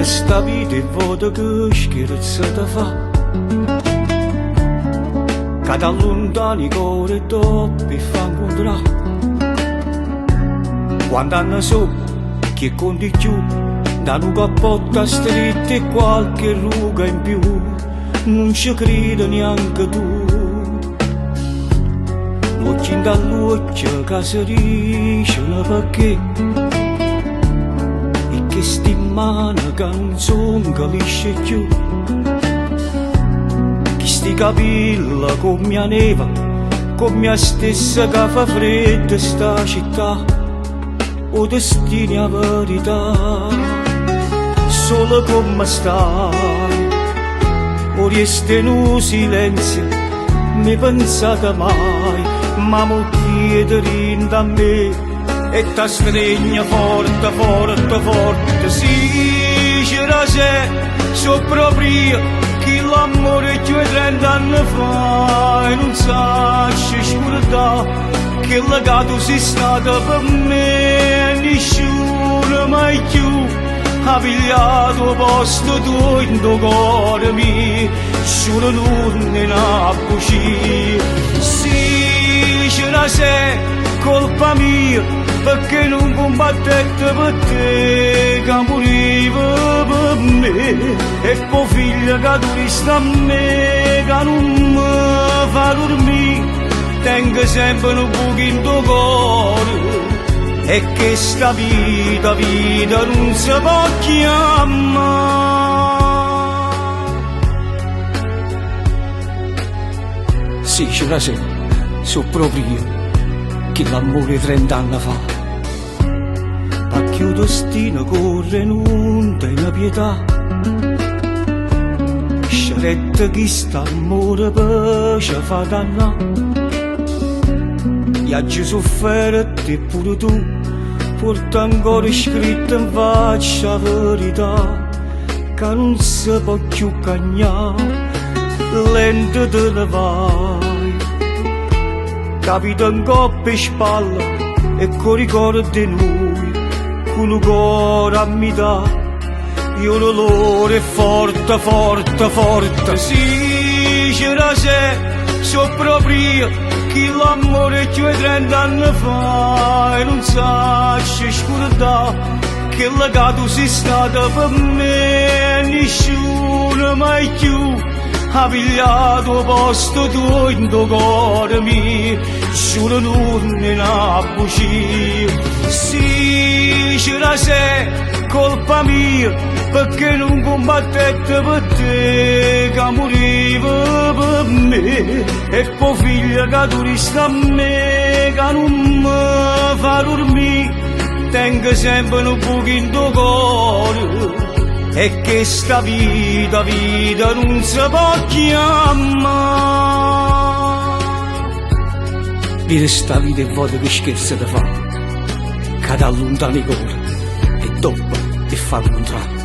sta vita e vota che scherza da fa. Che da lontani cuore toppi e fa incontrare. Quando hanno so che conti più, da un cappotto stretto e qualche ruga in più, non ci crede neanche tu. Occhi dall'occhio che si riescono perché, e che sti mani che non sono capisce più. Che sti capelli come mia neva, come mia stessa che fa freddo sta città, o destini a verità. Solo come stai, o resti in un silenzio, mi pensate mai, ma mo chiedere da me, e ta stregna forte, forte, forte. Sì, c'era se, so proprio che l'amore che 30 anni fa, e non sacci scordare, che legato sei stato per me, nessuno mai più ha pigliato posto tuo in tuo cuore mio, solo non ne ha buci. Sì, c'era se, colpa mia, perché non combattete per te, che moriva per me, e poi figlia che tu resta a me, che non mi fa dormire, tengo sempre un buco in tuo cuore, e che sta vita, vita non si può chiamare. Sì, c'era se, so proprio io, che l'amore 30 anni fa, ma che il destino corre non tiene pietà. Sceretta chi sta amore per ci fa dannare, viaggi sofferti e pure tu, porta ancora scritto in faccia verità, che non si può più cagnare, lento te ne vai. Capita in coppia e spalla, e con ricordo di noi, con un cuore a metà, io l'olore è forte, forte, forte. Sì, c'era se, so proprio che l'amore che 30 anni fa, e non sacci scordare, che legato sei stato per me, nessuno mai più ha pigliato posto tuo in tuo cuore mio, solo non ne ha buci. Sì, c'era se, colpa mia, perché non combattete per te, che moriva per me, e poi figlia che tu resta a me, che non mi fa dormire, tengo sempre un buco in tuo cuore, e che sta vita, vita non si può chiamare. Vede sta vita e vota che scherza da fa, che da lontani cuore, e dopo e fa incontrare.